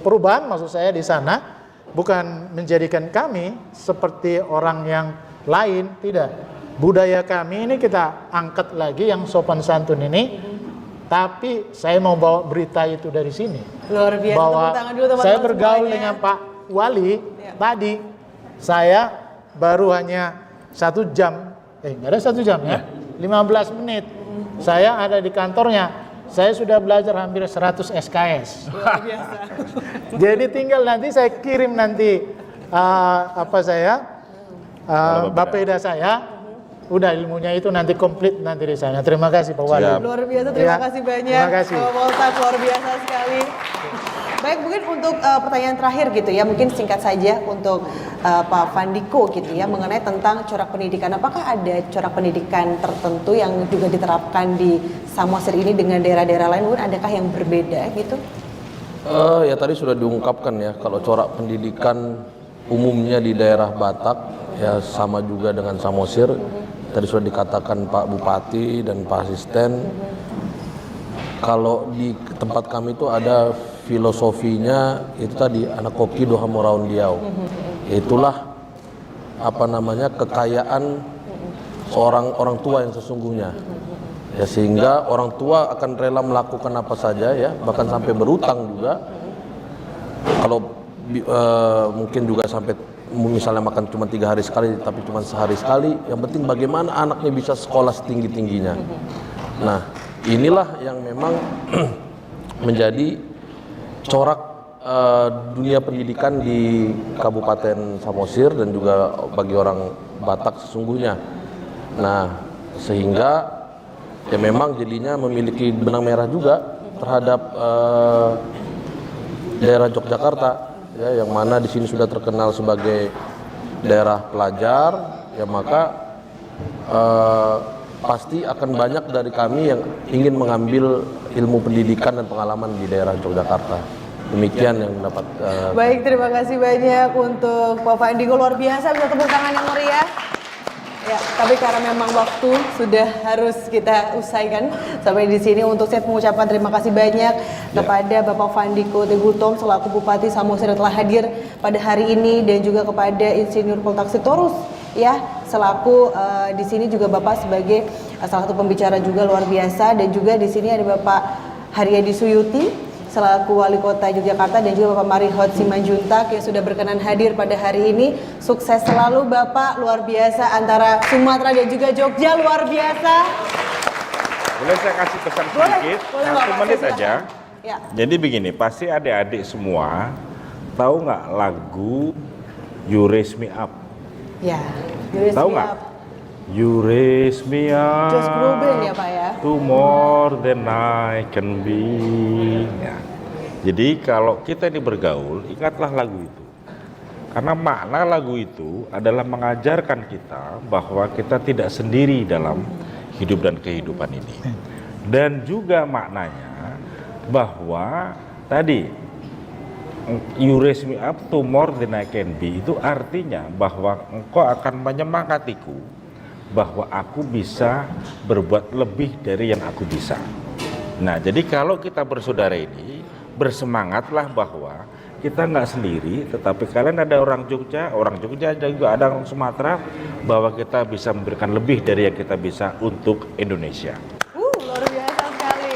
perubahan maksud saya di sana bukan menjadikan kami seperti orang yang lain, tidak. Budaya kami ini kita angkat lagi yang sopan santun ini. Tapi saya mau bawa berita itu dari sini. Luar biasa, bahwa tepuk tangan dulu teman-teman saya bergaul semuanya. dengan Pak Wali tadi. Saya baru hanya 1 jam, nggak ada 1 jam ya, 15 menit. Saya ada di kantornya. Saya sudah belajar hampir 100 SKS. Luar biasa. Jadi tinggal nanti saya kirim nanti bapeda saya. Udah ilmunya itu nanti komplit nanti di sana. Terima kasih Pak Wali. Luar biasa, terima kasih banyak. Terima kasih. Pak Polsat, luar biasa sekali. Baik, mungkin untuk pertanyaan terakhir gitu ya, mungkin singkat saja untuk Pak Fandiko gitu ya, mengenai tentang corak pendidikan. Apakah ada corak pendidikan tertentu yang juga diterapkan di Samosir ini dengan daerah-daerah lain? Mungkin adakah yang berbeda gitu? Ya tadi sudah diungkapkan ya, kalau corak pendidikan umumnya di daerah Batak ya sama juga dengan Samosir. Tadi sudah dikatakan Pak Bupati dan Pak Asisten. Kalau di tempat kami itu ada filosofinya itu tadi anak koki doha moraun diau. Itulah kekayaan seorang orang tua yang sesungguhnya. Ya, sehingga orang tua akan rela melakukan apa saja ya, bahkan sampai berutang juga. Kalau mungkin juga sampai misalnya makan cuma 3 hari sekali tapi cuma sehari sekali, yang penting bagaimana anaknya bisa sekolah setinggi-tingginya. Nah, inilah yang memang menjadi corak dunia pendidikan di Kabupaten Samosir dan juga bagi orang Batak sesungguhnya. Nah, sehingga ya memang jadinya memiliki benang merah juga terhadap daerah Yogyakarta, ya, yang mana di sini sudah terkenal sebagai daerah pelajar, ya maka pasti akan banyak dari kami yang ingin mengambil ilmu pendidikan dan pengalaman di daerah Yogyakarta. Demikian yang dapat. Baik, terima kasih banyak untuk Pak Fandiko, luar biasa, bisa tepuk tangan yang meriah. Ya, tapi karena memang waktu sudah harus kita usaikan sampai di sini, untuk saya mengucapkan terima kasih banyak kepada Bapak Fandiko Tegutom selaku Bupati Samosir telah hadir pada hari ini, dan juga kepada Insinyur Poltak Sitorus ya selaku di sini juga Bapak sebagai salah satu pembicara juga luar biasa, dan juga di sini ada Bapak Haryadi Suyuti selaku Wali Kota Yogyakarta, dan juga Bapak Marihot Simanjuntak yang sudah berkenan hadir pada hari ini. Sukses selalu Bapak, luar biasa, antara Sumatera dan juga Jogja, luar biasa. Boleh saya kasih pesan sedikit? boleh, 1 Bapak, menit silakan. aja. Ya. Jadi begini, pasti adik-adik semua tahu nggak lagu You Raise Me Up? Ya, Tahu nggak? You raise me up Josh Groban ya Pak ya. to more than I can be. Ya. Jadi kalau kita ini bergaul, ingatlah lagu itu. Karena makna lagu itu adalah mengajarkan kita bahwa kita tidak sendiri dalam hidup dan kehidupan ini. Dan juga maknanya bahwa tadi you raise me up to more than I can be, itu artinya bahwa engkau akan menyemangatiku bahwa aku bisa berbuat lebih dari yang aku bisa. Nah, jadi kalau kita bersaudara ini, bersemangatlah bahwa kita nggak sendiri, tetapi kalian ada orang Jogja juga ada orang Sumatera, bahwa kita bisa memberikan lebih dari yang kita bisa untuk Indonesia. Luar biasa sekali.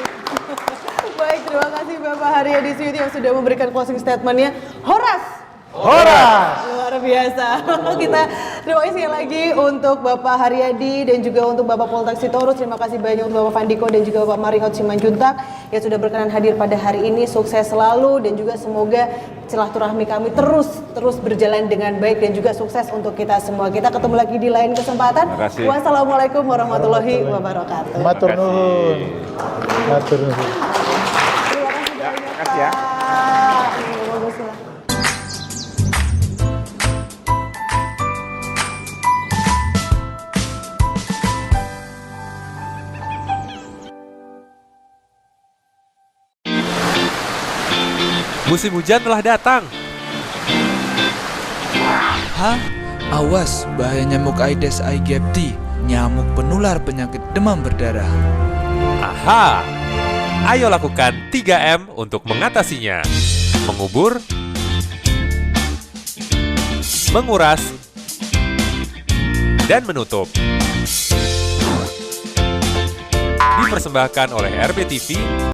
Baik, terima kasih Bapak Haryadi Suyuti yang sudah memberikan closing statement-nya. Horas! Luar biasa. Kita terima kasih lagi untuk Bapak Haryadi dan juga untuk Bapak Poltak Sitorus. Terima kasih banyak untuk Bapak Fandiko dan juga Bapak Marihot Simanjuntak yang sudah berkenan hadir pada hari ini. Sukses selalu, dan juga semoga silaturahmi kami terus berjalan dengan baik, dan juga sukses untuk kita semua. Kita ketemu lagi di lain kesempatan. Wassalamualaikum warahmatullahi wabarakatuh. Matur nuwun. Matur nuwun. Terima kasih ya. Musim hujan telah datang. Hah? Awas, bahaya nyamuk Aedes aegypti, nyamuk penular penyakit demam berdarah. Aha! Ayo lakukan 3M untuk mengatasinya. Mengubur, menguras, dan menutup. Dipersembahkan oleh RBTV